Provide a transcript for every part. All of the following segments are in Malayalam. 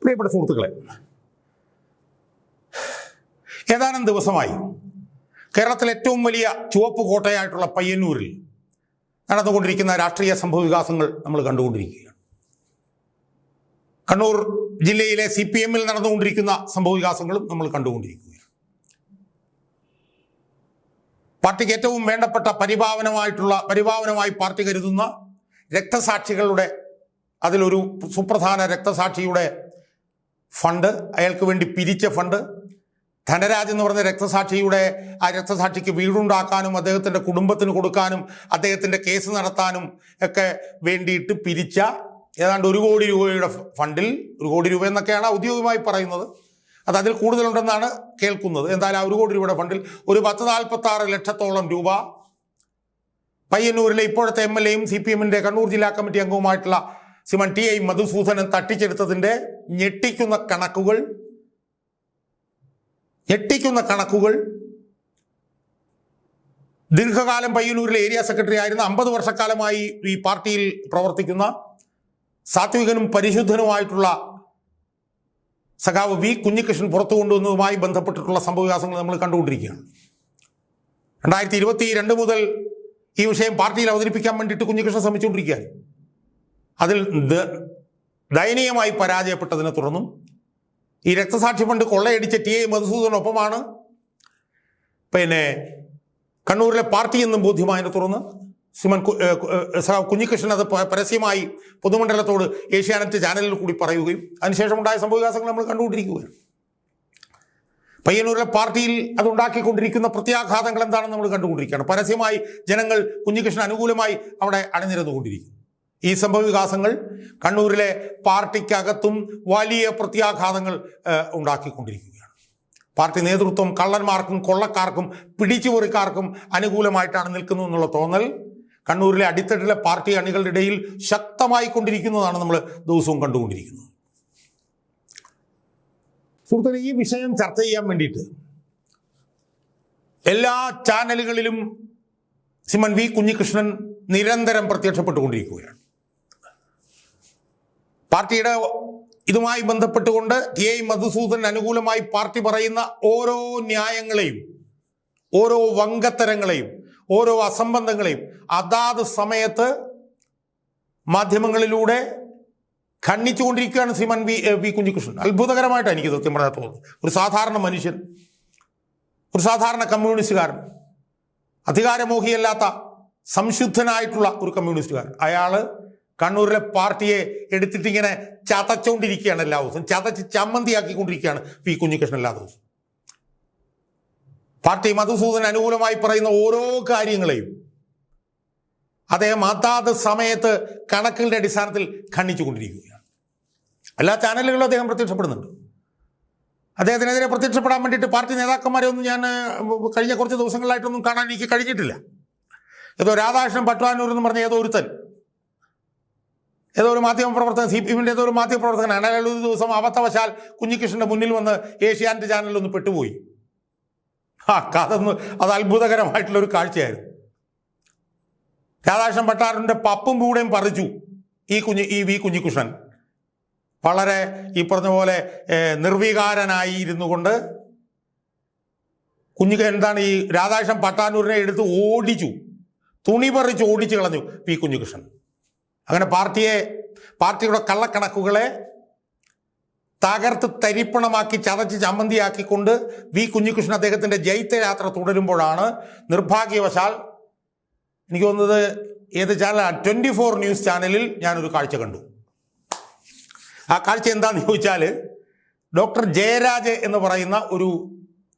പ്രിയപ്പെട്ട സുഹൃത്തുക്കളെ, ഏതാനും ദിവസമായി കേരളത്തിലെ ഏറ്റവും വലിയ ചുവപ്പ് കോട്ടയായിട്ടുള്ള പയ്യന്നൂരിൽ നടന്നുകൊണ്ടിരിക്കുന്ന രാഷ്ട്രീയ സംഭവ വികാസങ്ങൾ നമ്മൾ കണ്ടുകൊണ്ടിരിക്കുകയാണ്. കണ്ണൂർ ജില്ലയിലെ CPM-ൽ നടന്നുകൊണ്ടിരിക്കുന്ന സംഭവ വികാസങ്ങളും നമ്മൾ കണ്ടുകൊണ്ടിരിക്കുകയാണ്. പാർട്ടിക്ക് ഏറ്റവും വേണ്ടപ്പെട്ട പരിപാവനമായി പാർട്ടി കരുതുന്ന രക്തസാക്ഷികളുടെ അതിലൊരു സുപ്രധാന രക്തസാക്ഷിയുടെ ഫണ്ട്, അയാൾക്ക് വേണ്ടി പിരിച്ച ഫണ്ട്, ധനരാജ് എന്ന് പറഞ്ഞ രക്തസാക്ഷിക്ക് വീടുണ്ടാക്കാനും അദ്ദേഹത്തിൻ്റെ കുടുംബത്തിന് കൊടുക്കാനും അദ്ദേഹത്തിൻ്റെ കേസ് നടത്താനും ഒക്കെ വേണ്ടിയിട്ട് പിരിച്ച ഏതാണ്ട് 1 കോടി രൂപയുടെ ഫണ്ടിൽ, 1 കോടി രൂപ എന്നൊക്കെയാണ് ഔദ്യോഗികമായി പറയുന്നത്, അത് അതിൽ കൂടുതലുണ്ടെന്നാണ് കേൾക്കുന്നത്. എന്തായാലും ആ 1 കോടി രൂപയുടെ ഫണ്ടിൽ ഒരു 10-46 ലക്ഷത്തോളം രൂപ പയ്യന്നൂരിലെ ഇപ്പോഴത്തെ MLA-യും CPM-ന്റെ കണ്ണൂർ ജില്ലാ കമ്മിറ്റി അംഗവുമായിട്ടുള്ള ശ്രീമാൻ TI മധുസൂദനൻ തട്ടിച്ചെടുത്തതിൻ്റെ ഞെട്ടിക്കുന്ന കണക്കുകൾ ദീർഘകാലം പയ്യന്നൂരിലെ ഏരിയ സെക്രട്ടറി ആയിരുന്ന 50 വർഷക്കാലമായി ഈ പാർട്ടിയിൽ പ്രവർത്തിക്കുന്ന സാത്വികനും പരിശുദ്ധനുമായിട്ടുള്ള സഖാവ് V കുഞ്ഞികൃഷ്ണൻ പുറത്തു കൊണ്ടുവന്നതുമായി ബന്ധപ്പെട്ടിട്ടുള്ള സംഭവവികാസങ്ങൾ നമ്മൾ കണ്ടുകൊണ്ടിരിക്കുകയാണ്. 2022 മുതൽ ഈ വിഷയം പാർട്ടിയിൽ അവതരിപ്പിക്കാൻ വേണ്ടിയിട്ട് കുഞ്ഞികൃഷ്ണൻ ശ്രമിച്ചുകൊണ്ടിരിക്കുകയാണ്. അതിൽ ദയനീയമായി പരാജയപ്പെട്ടതിനെ തുടർന്നും ഈ രക്തസാക്ഷി ഫണ്ട് കൊള്ളയടിച്ച TI മധുസൂദനൊപ്പമാണ് കണ്ണൂരിലെ പാർട്ടി എന്നും ബോധ്യമായതിനെ തുടർന്ന് ശ്രീമാൻ കുഞ്ഞികൃഷ്ണൻ അത് പരസ്യമായി പൊതുമണ്ഡലത്തോട് ഏഷ്യാനെറ്റ് ചാനലിൽ കൂടി പറയുകയും അതിനുശേഷം ഉണ്ടായ സംഭവവികാസങ്ങൾ നമ്മൾ കണ്ടുകൊണ്ടിരിക്കുകയാണ്. പയ്യന്നൂരിലെ പാർട്ടിയിൽ അതുണ്ടാക്കിക്കൊണ്ടിരിക്കുന്ന പ്രത്യാഘാതങ്ങൾ എന്താണെന്ന് നമ്മൾ കണ്ടുകൊണ്ടിരിക്കുകയാണ്. പരസ്യമായി ജനങ്ങൾ കുഞ്ഞികൃഷ്ണൻ അനുകൂലമായി അവിടെ അണിനിരന്നുകൊണ്ടിരിക്കുന്നു. ഈ സംഭവവികാസങ്ങൾ കണ്ണൂരിലെ പാർട്ടിക്കകത്തും വലിയ പ്രത്യാഘാതങ്ങൾ ഉണ്ടാക്കിക്കൊണ്ടിരിക്കുകയാണ്. പാർട്ടി നേതൃത്വം കള്ളന്മാർക്കും കൊള്ളക്കാർക്കും പിടിച്ചുപറിക്കാർക്കും അനുകൂലമായിട്ടാണ് നിൽക്കുന്നത് എന്നുള്ള തോന്നൽ കണ്ണൂരിലെ അടിത്തട്ടിലെ പാർട്ടി അണികളുടെ ഇടയിൽ ശക്തമായി കൊണ്ടിരിക്കുന്നതാണ് നമ്മൾ ദിവസവും കണ്ടുകൊണ്ടിരിക്കുന്നത്. സുഹൃത്തുക്കളെ, ഈ വിഷയം ചർച്ച ചെയ്യാൻ വേണ്ടിയിട്ട് എല്ലാ ചാനലുകളിലും ശ്രീമാൻ V കുഞ്ഞികൃഷ്ണൻ നിരന്തരം പ്രത്യക്ഷപ്പെട്ടുകൊണ്ടിരിക്കുകയാണ്. പാർട്ടിയുടെ ഇതുമായി ബന്ധപ്പെട്ടുകൊണ്ട് TI മധുസൂദനൻ അനുകൂലമായി പാർട്ടി പറയുന്ന ഓരോ ന്യായങ്ങളെയും, ഓരോ വങ്കത്തരങ്ങളെയും, ഓരോ അസംബന്ധങ്ങളെയും അതാത് സമയത്ത് മാധ്യമങ്ങളിലൂടെ ഖണ്ഡിച്ചുകൊണ്ടിരിക്കുകയാണ് ശ്രീമാൻ V കുഞ്ഞികൃഷ്ണൻ. അത്ഭുതകരമായിട്ടാണ് എനിക്ക് സത്യം പറയാൻ തോന്നുന്നത്. ഒരു സാധാരണ മനുഷ്യൻ, ഒരു സാധാരണ കമ്മ്യൂണിസ്റ്റുകാരൻ, അധികാരമോഹിയല്ലാത്ത സംശുദ്ധനായിട്ടുള്ള ഒരു കമ്മ്യൂണിസ്റ്റുകാരൻ, അയാൾ കണ്ണൂരിലെ പാർട്ടിയെ എടുത്തിട്ട് ഇങ്ങനെ ചതച്ചുകൊണ്ടിരിക്കുകയാണ്. എല്ലാ ദിവസവും ചതച്ച് ചമ്മന്തിയാക്കിക്കൊണ്ടിരിക്കുകയാണ് V കുഞ്ഞികൃഷ്ണൻ എല്ലാ ദിവസവും. പാർട്ടി മധുസൂദനൻ അനുകൂലമായി പറയുന്ന ഓരോ കാര്യങ്ങളെയും അദ്ദേഹം അതാത് സമയത്ത് കണക്കുകളുടെ അടിസ്ഥാനത്തിൽ ഖണ്ഡിച്ചുകൊണ്ടിരിക്കുകയാണ്. എല്ലാ ചാനലുകളിലും അദ്ദേഹം പ്രത്യക്ഷപ്പെടുന്നുണ്ട്. അദ്ദേഹത്തിനെതിരെ പ്രത്യക്ഷപ്പെടാൻ വേണ്ടിയിട്ട് പാർട്ടി നേതാക്കന്മാരെ ഒന്നും ഞാൻ കഴിഞ്ഞ കുറച്ച് ദിവസങ്ങളായിട്ടൊന്നും കാണാൻ എനിക്ക് കഴിഞ്ഞിട്ടില്ല. ഏതോ രാധാകൃഷ്ണൻ പട്വാനൂർ എന്ന് പറഞ്ഞ ഏതോ ഒരു മാധ്യമപ്രവർത്തകൻ, CPM-ന്റെ ഏതോ ഒരു മാധ്യമപ്രവർത്തകനാണ്. അയാൾ ഒരു ദിവസം അബദ്ധവശാൽ കുഞ്ഞികൃഷ്ണന്റെ മുന്നിൽ വന്ന് ഏഷ്യാനെറ്റ് ചാനലിലൊന്ന് പെട്ടുപോയി. അത് അത്ഭുതകരമായിട്ടുള്ളൊരു കാഴ്ചയായിരുന്നു. രാധാകൃഷ്ണൻ പട്ടാറിൻ്റെ പപ്പും കൂടെയും പറിച്ചു ഈ V കുഞ്ഞികൃഷ്ണൻ. വളരെ ഈ പറഞ്ഞ പോലെ നിർവികാരനായി ഇരുന്നു കൊണ്ട് ഈ രാധാകൃഷ്ണൻ പട്ടാനൂരിനെ എടുത്ത് തുണി പറിച്ച് ഓടിച്ചു കളഞ്ഞു V കുഞ്ഞികൃഷ്ണൻ. അങ്ങനെ പാർട്ടിയുടെ കള്ളക്കണക്കുകളെ തകർത്ത് തരിപ്പണമാക്കി ചതച്ച് ചമ്മന്തിയാക്കിക്കൊണ്ട് V കുഞ്ഞികൃഷ്ണൻ അദ്ദേഹത്തിൻ്റെ ജൈത്യയാത്ര തുടരുമ്പോഴാണ് നിർഭാഗ്യവശാൽ എനിക്ക് തോന്നുന്നത് ഏത് ചാനലാണ്, 24 ന്യൂസ് ചാനലിൽ ഞാനൊരു കാഴ്ച കണ്ടു. ആ കാഴ്ച എന്താണെന്ന് ചോദിച്ചാൽ, ഡോക്ടർ ജയരാജ് എന്ന് പറയുന്ന ഒരു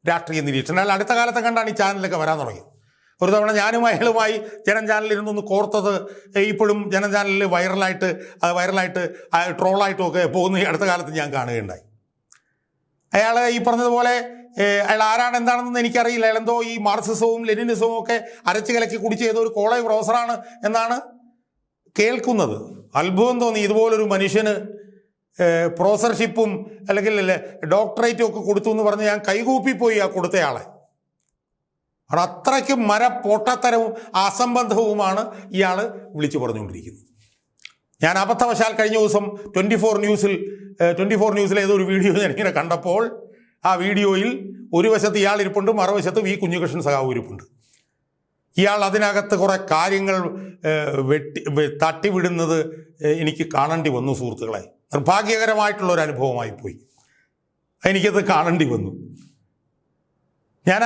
രാഷ്ട്രീയ നിരീക്ഷകൻ, അയാൾ അടുത്ത കാലത്തെ കണ്ടാണ് ഈ ചാനലിലൊക്കെ വരാൻ തുടങ്ങിയത്. ഒരു തവണ ഞാനും അയാളുമായി ജനം ചാനലിൽ ഇരുന്നൊന്ന് കോർത്തത് ഇപ്പോഴും ജനം ചാനലിൽ വൈറലായിട്ട് ട്രോളായിട്ടും ഒക്കെ പോകുന്ന അടുത്ത കാലത്ത് ഞാൻ കാണുകയുണ്ടായി. അയാൾ ഈ പറഞ്ഞതുപോലെ അയാൾ ആരാണ് എന്താണെന്ന് എനിക്കറിയില്ല. അയാൾ എന്തോ ഈ മാർക്സിസവും ലെനിനിസവും ഒക്കെ അരച്ച് കലക്കി കുടിച്ച് ഏതോ ഒരു കോളേജ് പ്രൊഫസറാണ് എന്നാണ് കേൾക്കുന്നത്. അത്ഭുതം തോന്നി. ഇതുപോലൊരു മനുഷ്യന് പ്രൊഫസർഷിപ്പും അല്ലെങ്കിൽ ഡോക്ടറേറ്റും ഒക്കെ കൊടുത്തു എന്ന് പറഞ്ഞ് ഞാൻ കൈകൂപ്പിപ്പോയി ആ കൊടുത്തയാളെ. അവിടെ അത്രയ്ക്കും പൊട്ടത്തരവും അസംബന്ധവുമാണ് ഇയാൾ വിളിച്ചു പറഞ്ഞുകൊണ്ടിരിക്കുന്നത്. ഞാൻ അബദ്ധവശാൽ കഴിഞ്ഞ ദിവസം 24 ന്യൂസിലെ ഏതൊരു വീഡിയോ ഞാനിങ്ങനെ കണ്ടപ്പോൾ ആ വീഡിയോയിൽ ഒരു വശത്ത് ഇയാൾ ഇരിപ്പുണ്ട്, മറുവശത്ത് വി കുഞ്ഞികൃഷ്ണൻ സഖാവ് ഇരിപ്പുണ്ട്. ഇയാൾ അതിനകത്ത് കുറേ കാര്യങ്ങൾ തട്ടിവിടുന്നത് എനിക്ക് കാണേണ്ടി വന്നു സുഹൃത്തുക്കളെ. നിർഭാഗ്യകരമായിട്ടുള്ളൊരു അനുഭവമായി പോയി, എനിക്കത് കാണേണ്ടി വന്നു. ഞാൻ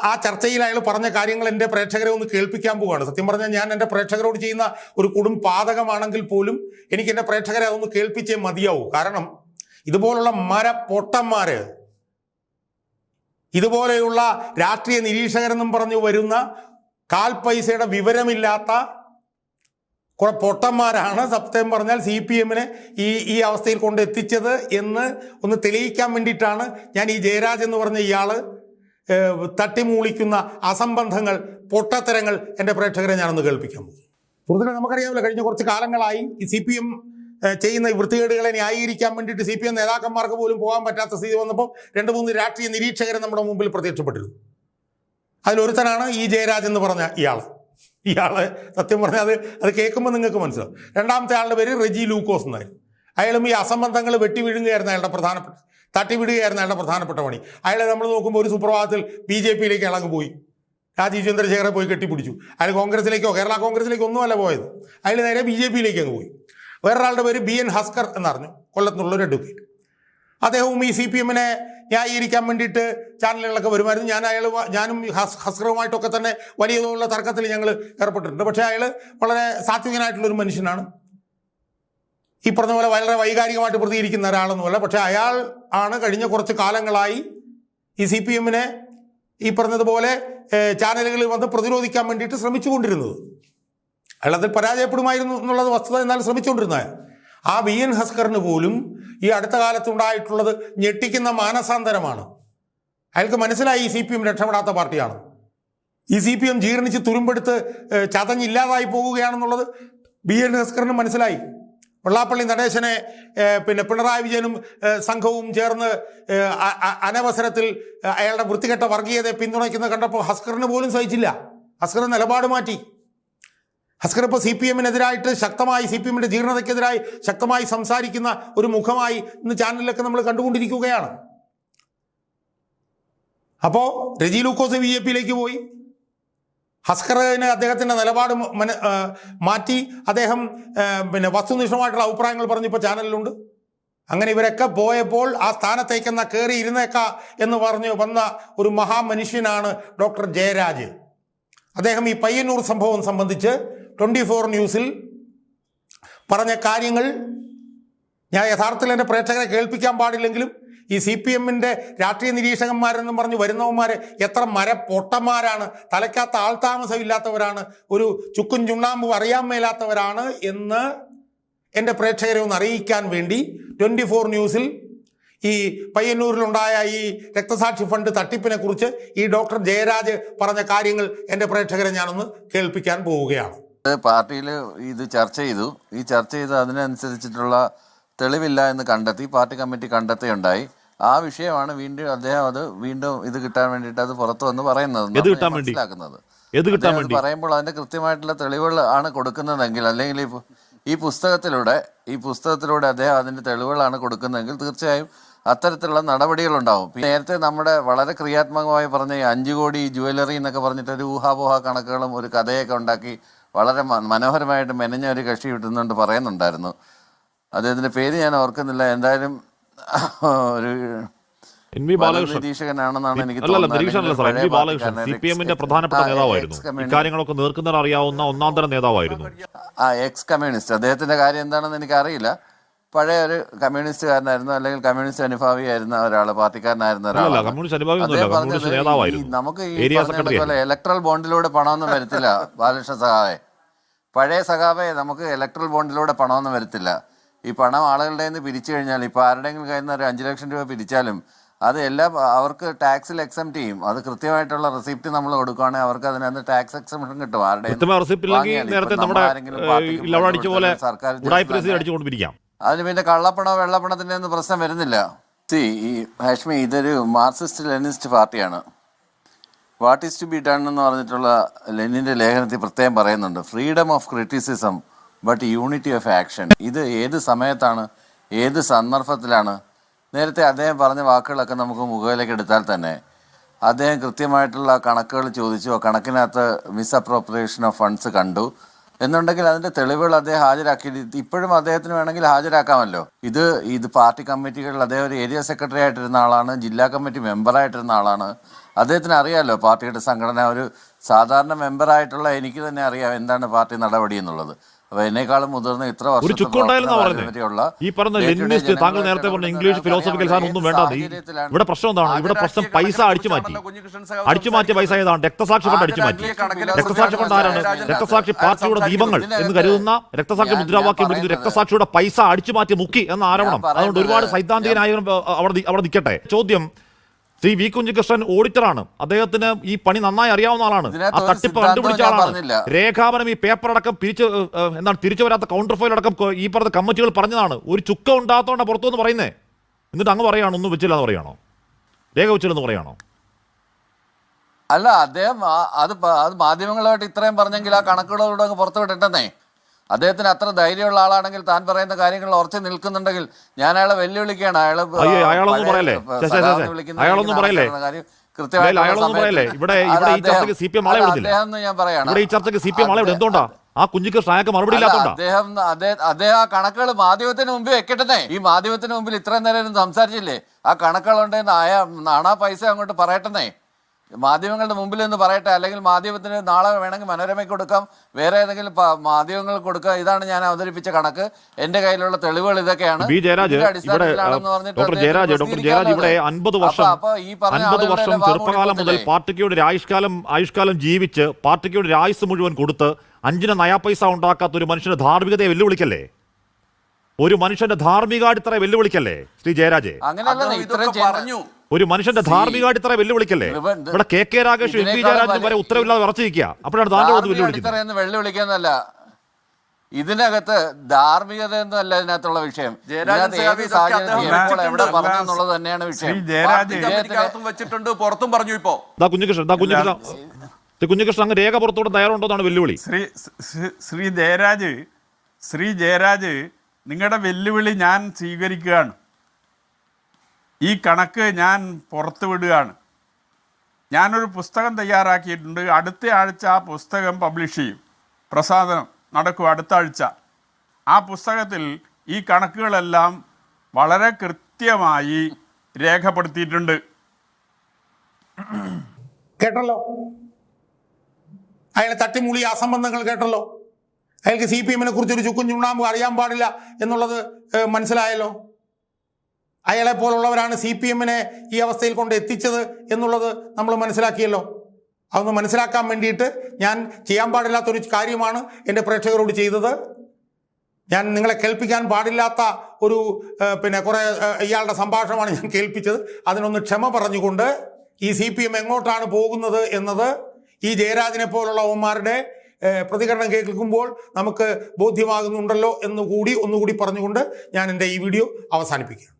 ആ ചർച്ചയിൽ അയാൾ പറഞ്ഞ കാര്യങ്ങൾ എൻ്റെ പ്രേക്ഷകരെ ഒന്ന് കേൾപ്പിക്കാൻ പോവുകയാണ്. സത്യം പറഞ്ഞാൽ ഞാൻ എൻ്റെ പ്രേക്ഷകരോട് ചെയ്യുന്ന ഒരു കൊടും പാതകമാണെങ്കിൽ പോലും എനിക്ക് എൻ്റെ പ്രേക്ഷകരെ അതൊന്ന് കേൾപ്പിച്ചേ മതിയാവൂ. കാരണം ഇതുപോലുള്ള പൊട്ടന്മാര്, ഇതുപോലെയുള്ള രാഷ്ട്രീയ നിരീക്ഷകരെന്നും പറഞ്ഞു വരുന്ന കാൽ പൈസയുടെ വിവരമില്ലാത്ത കുറെ പൊട്ടന്മാരാണ് സത്യം പറഞ്ഞാൽ CPM-നെ ഈ അവസ്ഥയിൽ കൊണ്ട് എത്തിച്ചത് എന്ന് ഒന്ന് തെളിയിക്കാൻ വേണ്ടിയിട്ടാണ് ഞാൻ ഈ ജയരാജ് എന്ന് പറഞ്ഞ ഇയാള് തട്ടിമൂളിക്കുന്ന അസംബന്ധങ്ങൾ, പൊട്ടത്തരങ്ങൾ എൻ്റെ പ്രേക്ഷകരെ ഞാനൊന്ന് കേൾപ്പിക്കാൻ പോകും. സുഹൃത്തുക്കളെ, നമുക്കറിയാമല്ലോ കഴിഞ്ഞ കുറച്ച് കാലങ്ങളായി ഈ CPM ചെയ്യുന്ന വൃത്തികേടുകളെ ന്യായീകരിക്കാൻ വേണ്ടിയിട്ട് CPM നേതാക്കന്മാർക്ക് പോലും പോകാൻ പറ്റാത്ത സ്ഥിതി വന്നപ്പോൾ 2-3 രാഷ്ട്രീയ നിരീക്ഷകരെ നമ്മുടെ മുമ്പിൽ പ്രത്യക്ഷപ്പെട്ടിരുന്നു. അതിലൊരുത്തനാണ് ഈ ജയരാജ് എന്ന് പറഞ്ഞ ഇയാള് സത്യം പറഞ്ഞാൽ അത് കേൾക്കുമ്പോൾ നിങ്ങൾക്ക് മനസ്സിലാവും. രണ്ടാമത്തെ ആളുടെ പേര് റെജി ലൂക്കോസ് എന്നായിരുന്നു. അയാളും ഈ അസംബന്ധങ്ങൾ വെട്ടിവിടുകയായിരുന്നു തട്ടിവിടുകയായിരുന്നു അയാളുടെ പ്രധാനപ്പെട്ട പണി. അയാളെ നമ്മൾ നോക്കുമ്പോൾ ഒരു സുപ്രഭാതത്തിൽ BJP-യിലേക്ക് അയാളങ്ങ് പോയി. രാജീവ് ചന്ദ്രശേഖരെ പോയി കെട്ടിപ്പിടിച്ചു. അയാൾ കോൺഗ്രസിലേക്കോ കേരള കോൺഗ്രസിലേക്കോ ഒന്നുമല്ല പോയത്, അയാൾ നേരെ BJP-യിലേക്ക് അങ്ങ് പോയി. വേറൊരാളുടെ പേര് BN ഹസ്കർ എന്നറിഞ്ഞു, കൊല്ലത്തുള്ളൊരു അഡ്വക്കേറ്റ്. അദ്ദേഹവും ഈ CPM-നെ ന്യായീകരിക്കാൻ വേണ്ടിയിട്ട് ചാനലുകളൊക്കെ വരുമായിരുന്നു. ഞാനും ഹസ്കറുമായിട്ടൊക്കെ തന്നെ വലിയ തോതിലുള്ള തർക്കത്തിൽ ഞങ്ങൾ ഏർപ്പെട്ടിട്ടുണ്ട്. പക്ഷേ അയാൾ വളരെ സാത്വികനായിട്ടുള്ളൊരു മനുഷ്യനാണ്. ഈ പറഞ്ഞ പോലെ വളരെ വൈകാരികമായിട്ട് പ്രതികരിക്കുന്ന ഒരാളൊന്നുമല്ല. പക്ഷേ അയാൾ ആണ് കഴിഞ്ഞ കുറച്ച് കാലങ്ങളായി ഈ CPM-നെ ഈ പറഞ്ഞതുപോലെ ചാനലുകളിൽ വന്ന് പ്രതിരോധിക്കാൻ വേണ്ടിയിട്ട് ശ്രമിച്ചുകൊണ്ടിരുന്നത്. അയാൾ അതിൽ പരാജയപ്പെടുമായിരുന്നു എന്നുള്ളത് വസ്തുത, എന്നാൽ ശ്രമിച്ചുകൊണ്ടിരുന്ന ആ BN ഹസ്കറിന് പോലും ഈ അടുത്ത കാലത്തുണ്ടായിട്ടുള്ളത് ഞെട്ടിക്കുന്ന മാനസാന്തരമാണ്. അയാൾക്ക് മനസ്സിലായി ഈ CPM രക്ഷപ്പെടാത്ത പാർട്ടിയാണ്. ഈ CPM ജീർണിച്ച് തുരുമ്പെടുത്ത് ചതഞ്ഞില്ലാതായി പോവുകയാണെന്നുള്ളത് BN ഹസ്കറിന് മനസ്സിലായി. വെള്ളാപ്പള്ളി നടേശനെ പിണറായി വിജയനും സംഘവും ചേർന്ന് അനവസരത്തിൽ അയാളുടെ വൃത്തികെട്ട വർഗീയതയെ പിന്തുണയ്ക്കുന്നത് കണ്ടപ്പോൾ ഹസ്കറിന് പോലും സഹിച്ചില്ല. ഹസ്കർ നിലപാട് മാറ്റി. ഹസ്കർ ഇപ്പോൾ CPM-നെതിരായിട്ട് ശക്തമായി, CPM-ന്റെ ജീർണതയ്ക്കെതിരായി ശക്തമായി സംസാരിക്കുന്ന ഒരു മുഖമായി ഇന്ന് ചാനലിലൊക്കെ നമ്മൾ കണ്ടുകൊണ്ടിരിക്കുകയാണ്. അപ്പോൾ റെജി ലൂക്കോസ് BJP-യിലേക്ക് പോയി. ഹസ്കറിന് അദ്ദേഹത്തിൻ്റെ നിലപാട് മാറ്റി അദ്ദേഹം വസ്തുനിഷ്ഠമായിട്ടുള്ള അഭിപ്രായങ്ങൾ പറഞ്ഞിപ്പോൾ ചാനലിലുണ്ട്. അങ്ങനെ ഇവരൊക്കെ പോയപ്പോൾ ആ സ്ഥാനത്തേക്കെന്നാ കയറി ഇരുന്നേക്കാ എന്ന് പറഞ്ഞ് വന്ന ഒരു മഹാമനുഷ്യനാണ് ഡോക്ടർ ജയരാജ്. അദ്ദേഹം ഈ പയ്യന്നൂർ സംഭവം സംബന്ധിച്ച് 24 ന്യൂസിൽ പറഞ്ഞ കാര്യങ്ങൾ ഞാൻ യഥാർത്ഥത്തിൽ എൻ്റെ പ്രേക്ഷകരെ കേൾപ്പിക്കാൻ പാടില്ലെങ്കിലും ഈ CPM-ന്റെ രാഷ്ട്രീയ നിരീക്ഷകന്മാരെന്നും പറഞ്ഞ് വരുന്നവന്മാരെ എത്ര പൊട്ടന്മാരാണ്, തലയ്ക്കകത്ത് ആൾതാമസമില്ലാത്തവരാണ്, ഒരു ചുക്കും ചുണ്ണാമ്പും അറിയാൻ മേലാത്തവരാണ് എന്ന് എൻ്റെ പ്രേക്ഷകരെ ഒന്ന് അറിയിക്കാൻ വേണ്ടി 24 ന്യൂസിൽ ഈ പയ്യന്നൂരിലുണ്ടായ ഈ രക്തസാക്ഷി ഫണ്ട് തട്ടിപ്പിനെ കുറിച്ച് ഈ ഡോക്ടർ ജയരാജ് പറഞ്ഞ കാര്യങ്ങൾ എൻ്റെ പ്രേക്ഷകരെ ഞാനൊന്ന് കേൾപ്പിക്കാൻ പോവുകയാണ്. പാർട്ടിയിൽ ഇത് ചർച്ച ചെയ്തു. ഈ ചർച്ച ചെയ്ത് അതിനനുസരിച്ചിട്ടുള്ള തെളിവില്ല എന്ന് കണ്ടെത്തി, പാർട്ടി കമ്മിറ്റി കണ്ടെത്തുകയുണ്ടായി. ആ വിഷയമാണ് അദ്ദേഹം വീണ്ടും ഇത് കിട്ടാൻ വേണ്ടിയിട്ട് അത് പുറത്തു വന്ന് പറയുന്നത്, മനസ്സിലാക്കുന്നത്. പറയുമ്പോൾ അതിന്റെ കൃത്യമായിട്ടുള്ള തെളിവുകൾ ആണ് കൊടുക്കുന്നതെങ്കിൽ, അല്ലെങ്കിൽ ഈ പുസ്തകത്തിലൂടെ അദ്ദേഹം അതിന്റെ തെളിവുകളാണ് കൊടുക്കുന്നതെങ്കിൽ തീർച്ചയായും അത്തരത്തിലുള്ള നടപടികളുണ്ടാവും. പിന്നെ നേരത്തെ നമ്മുടെ വളരെ ക്രിയാത്മകമായി പറഞ്ഞ ഈ 5 കോടി ജുവലറി എന്നൊക്കെ പറഞ്ഞിട്ട് ഒരു ഊഹാപോഹ കണക്കുകളും ഒരു കഥയൊക്കെ ഉണ്ടാക്കി വളരെ മനോഹരമായിട്ട് മെനഞ്ഞ ഒരു കക്ഷി കിട്ടുന്നുണ്ട് പറയുന്നുണ്ടായിരുന്നു. അദ്ദേഹത്തിന്റെ പേര് ഞാൻ ഓർക്കുന്നില്ല. എന്തായാലും ഒരു നിരീക്ഷകനാണെന്നാണ് എനിക്ക് തോന്നുന്നത്. CPM-ന്റെ പ്രധാനപ്പെട്ട നേതാവായിരുന്നു. ഇക്കാര്യങ്ങളൊക്കെ നേർക്കുന്നതിന് അറിയാവുന്ന ഒന്നാന്തരം നേതാവായിരുന്നു. X communist. അദ്ദേഹത്തിന്റെ കാര്യം എന്താണെന്ന് എനിക്കറിയില്ല. പഴയ ഒരു കമ്മ്യൂണിസ്റ്റുകാരനായിരുന്നു, അല്ലെങ്കിൽ കമ്മ്യൂണിസ്റ്റ് അനുഭാവിയായിരുന്ന ഒരാള്, പാർട്ടിക്കാരനായിരുന്ന ഒരാള്. നമുക്ക് ഈ പോലെ ഇലക്ട്രൽ ബോണ്ടിലൂടെ പണമൊന്നും വരത്തില്ല ബാലകൃഷ്ണ സഖാവെ. പഴയ സഖാവെ, നമുക്ക് ഇലക്ട്രൽ ബോണ്ടിലൂടെ പണമൊന്നും വരത്തില്ല. ഈ പണം ആളുകളുടെ നിന്ന് പിരിച്ചു കഴിഞ്ഞാൽ, ഇപ്പോൾ ആരുടെയെങ്കിലും കയ്യിൽ നിന്ന് ഒരു 5 ലക്ഷം രൂപ പിരിച്ചാലും അത് അവർക്ക് ടാക്സിൽ എക്സംപ്റ്റ് ചെയ്യും. അത് കൃത്യമായിട്ടുള്ള റെസിപ്റ്റ് നമ്മൾ കൊടുക്കുകയാണെങ്കിൽ അവർക്ക് അതിനകത്ത് ടാക്സ് എക്സംപ്ഷൻ കിട്ടും. അതിന് പിന്നെ കള്ളപ്പണോ വെള്ളപ്പണത്തിൻ്റെ ഒന്നും പ്രശ്നം വരുന്നില്ല. ഈ ഹാഷ്മി, ഇതൊരു മാർക്സിസ്റ്റ് ലെനിനിസ്റ്റ് പാർട്ടിയാണ്. What is to be done എന്ന് പറഞ്ഞിട്ടുള്ള ലെനിൻ്റെ ലേഖനത്തിൽ പ്രത്യേകം പറയുന്നുണ്ട്, freedom of criticism but unity of action. ഇത് ഏത് സമയത്താണ്, ഏത് സന്ദർഭത്തിലാണ്? നേരത്തെ അദ്ദേഹം പറഞ്ഞ വാക്കുകളൊക്കെ നമുക്ക് മുഖവിലേക്ക് എടുത്താൽ തന്നെ അദ്ദേഹം കൃത്യമായിട്ടുള്ള കണക്കുകൾ ചോദിച്ചു, ആ കണക്കിനകത്ത് മിസ്അപ്രോപ്രിയേഷൻ ഓഫ് ഫണ്ട്സ് കണ്ടു എന്നുണ്ടെങ്കിൽ അതിൻ്റെ തെളിവുകൾ അദ്ദേഹം ഹാജരാക്കി. ഇപ്പോഴും അദ്ദേഹത്തിന് വേണമെങ്കിൽ ഹാജരാക്കാമല്ലോ. ഇത് പാർട്ടി കമ്മിറ്റികളിൽ അദ്ദേഹം ഒരു ഏരിയ സെക്രട്ടറി ആയിട്ടിരുന്ന ആളാണ്, ജില്ലാ കമ്മിറ്റി മെമ്പറായിട്ടിരുന്ന ആളാണ്. അദ്ദേഹത്തിന് അറിയാമല്ലോ പാർട്ടിയുടെ സംഘടന. ഒരു സാധാരണ മെമ്പറായിട്ടുള്ള എനിക്ക് തന്നെ അറിയാം എന്താണ് പാർട്ടി നടപടി എന്നുള്ളത്. അപ്പൊ എന്നെക്കാളും മുതിർന്ന ഇത്ര ഈ പറഞ്ഞ ലെനിനിസ്റ്റ്, താങ്കൾ നേരത്തെ പറഞ്ഞ ഇംഗ്ലീഷ് ഫിലോസഫിക്കൽ സാധനം ഒന്നും വേണ്ട. ഇവിടെ പ്രശ്നം എന്താണ്? ഇവിടെ പ്രശ്നം പൈസ അടിച്ചുമാറ്റിയ പൈസ ഏതാണ്? രക്തസാക്ഷി ഫണ്ട് അടിച്ചുമാറ്റി. രക്തസാക്ഷി ഫണ്ട് ആരാണ്? രക്തസാക്ഷി പാർട്ടിയുടെ ദീപങ്ങൾ എന്ന് കരുതുന്ന രക്തസാക്ഷി മുദ്രാവാക്യം വിളിക്കുന്നത് രക്തസാക്ഷിയുടെ പൈസ അടിച്ചുമാറ്റി മുക്കി എന്ന ആരോപണം. അതുകൊണ്ട് ഒരുപാട് സൈദ്ധാന്തികനായ അവിടെ നിൽക്കട്ടെ. ചോദ്യം, ശ്രീ വി കുഞ്ഞികൃഷ്ണൻ ഓഡിറ്ററാണ്, അദ്ദേഹത്തിന് ഈ പണി നന്നായി അറിയാവുന്ന ആളാണ്, ആ തട്ടിപ്പ് കണ്ടുപിടിച്ച ആളാണ്. രേഖാപനം ഈ പേപ്പർ അടക്കം തിരിച്ചു വരാത്ത കൗണ്ടർ ഫയൽ അടക്കം ഈ പറഞ്ഞ കമ്മിറ്റികൾ പറഞ്ഞതാണ്. ഒരു ചുക്ക ഉണ്ടാകത്തോണ്ടാണ് പുറത്തുനിന്ന് പറയുന്നേ. എന്നിട്ട് അങ്ങ് പറയാണ് ഒന്നും വെച്ചില്ല എന്ന് പറയാണോ? രേഖ വെച്ചില്ലെന്ന് പറയാണോ? അല്ല, അദ്ദേഹം അത് മാധ്യമങ്ങളുമായിട്ട് ഇത്രയും പറഞ്ഞെങ്കിൽ ആ കണക്കുകളോട് അങ്ങ് പുറത്തു വിട്ടിട്ടെന്നേ. അദ്ദേഹത്തിന് അത്ര ധൈര്യമുള്ള ആളാണെങ്കിൽ, താൻ പറയുന്ന കാര്യങ്ങൾ ഉറച്ചു നിൽക്കുന്നുണ്ടെങ്കിൽ ഞാൻ അയാളെ വെല്ലുവിളിക്കുകയാണ്. അയാളൊന്നും പറയല്ലേ? ഇവിടെ ഈ ചർച്ചയ്ക്ക് സി പി എം ആളെ വിടുന്നില്ല. ഞാൻ പറയാണ്, ഇവിടെ ഈ ചർച്ചയ്ക്ക് സി പി എം ആളെ വിടും. എന്തുകൊണ്ടാ? ആ കുഞ്ഞികൃഷ്ണൻ അയാൾക്ക് മറുപടി ഇല്ലാത്തോണ്ടാ. അദ്ദേഹം ആ കണക്കുകൾ മാധ്യമത്തിന് മുമ്പിൽ വെക്കട്ടെ. ഈ മാധ്യമത്തിന് മുമ്പിൽ ഇത്രയും നേരം സംസാരിച്ചില്ലേ? ആ കണക്കുകളുണ്ടെന്ന് നാണാ പൈസ അങ്ങോട്ട് പറയട്ടെ. മാധ്യമങ്ങളുടെ മുമ്പിൽ നിന്ന് പറയട്ടെ. അല്ലെങ്കിൽ മാധ്യമത്തിന് നാളെ വേണമെങ്കിൽ മനോരമയ്ക്ക് കൊടുക്കാം, വേറെ ഏതെങ്കിലും മാധ്യമങ്ങൾ കൊടുക്കാം. ഇതാണ് ഞാൻ അവതരിപ്പിച്ച കണക്ക്, എന്റെ കയ്യിലുള്ള തെളിവുകൾ ഇതൊക്കെയാണ്. ഡോക്ടർ ജയരാജ് ഇവിടെ 50 വർഷം ചെറുപ്പകാലം മുതൽ പാർട്ടിക്ക് ഒരു ആയുഷ്കാലം ജീവിച്ച് പാർട്ടിക്ക് ഒരു ആയുസ് മുഴുവൻ കൊടുത്ത് 5 നയാ പൈസ ഉണ്ടാക്കാത്ത ഒരു മനുഷ്യന്റെ ധാർമ്മികതയെ വെല്ലുവിളിക്കല്ലേ? ഒരു മനുഷ്യന്റെ ധാർമ്മികാടിത്തറയെ വെല്ലുവിളിക്കല്ലേ ശ്രീ ജയരാജ്? ഒരു മനുഷ്യന്റെ ധാർമ്മികാടിത്തറയെ വെല്ലുവിളിക്കല്ലേ? ഇവിടെ K Ragesh, M P Jayarajan വരെ ഉത്തരവില്ലാതെ വിറച്ചിരിക്കുക. അപ്പോഴാണ് താങ്കൾ വെല്ലുവിളിക്കുന്നതല്ല, ഇതിനകത്ത് ധാർമ്മികത എന്നല്ല ഇതിനകത്തുള്ള വിഷയം. എവിടെ പറഞ്ഞു എന്നുള്ളത് തന്നെയാണ് വിഷയം. വെച്ചിട്ടുണ്ട്, പുറത്തും പറഞ്ഞു. ഇപ്പോ കുഞ്ഞികൃഷ്ണൻ അങ്ങ് രേഖ പുറത്തോടെ തയ്യാറുണ്ടോന്നാണ് വെല്ലുവിളി. ശ്രീ ജയരാജ്, നിങ്ങളുടെ വെല്ലുവിളി ഞാൻ സ്വീകരിക്കുകയാണ്. ഈ കണക്ക് ഞാൻ പുറത്തു വിടുകയാണ്. ഞാനൊരു പുസ്തകം തയ്യാറാക്കിയിട്ടുണ്ട്. അടുത്ത ആഴ്ച ആ പുസ്തകം പബ്ലിഷ് ചെയ്യും. പ്രസാദനം നടക്കും അടുത്ത ആഴ്ച. ആ പുസ്തകത്തിൽ ഈ കണക്കുകളെല്ലാം വളരെ കൃത്യമായി രേഖപ്പെടുത്തിയിട്ടുണ്ട്. കേട്ടല്ലോ, അയാളെ തട്ടിമൂളി അസംബന്ധങ്ങൾ കേട്ടല്ലോ. അയാൾക്ക് സി പി എമ്മിനെ കുറിച്ചൊരു ചുക്കും ചുണ്ണാമ്പും അറിയാൻ പാടില്ല എന്നുള്ളത് മനസ്സിലായല്ലോ. അയാളെ പോലുള്ളവരാണ് സി പി എമ്മിനെ ഈ അവസ്ഥയിൽ കൊണ്ട് എത്തിച്ചത് എന്നുള്ളത് നമ്മൾ മനസ്സിലാക്കിയല്ലോ. അതൊന്ന് മനസ്സിലാക്കാൻ വേണ്ടിയിട്ട് ഞാൻ ചെയ്യാൻ പാടില്ലാത്തൊരു കാര്യമാണ് എൻ്റെ പ്രേക്ഷകരോട് ചെയ്തത്. ഞാൻ നിങ്ങളെ കേൾപ്പിക്കാൻ പാടില്ലാത്ത ഒരു കുറേ ഇയാളുടെ സംഭാഷണമാണ് ഞാൻ കേൾപ്പിച്ചത്. അതിനൊന്ന് ക്ഷമ പറഞ്ഞുകൊണ്ട് ഈ സി പി എം എങ്ങോട്ടാണ് പോകുന്നത് എന്നത് ഈ ജയരാജനെ പോലുള്ളവന്മാരുടെ പ്രതികരണം കേൾക്കുമ്പോൾ നമുക്ക് ബോധ്യമാകുന്നുണ്ടല്ലോ ഒന്നുകൂടി പറഞ്ഞുകൊണ്ട് ഞാൻ എൻ്റെ ഈ വീഡിയോ അവസാനിപ്പിക്കുകയാണ്.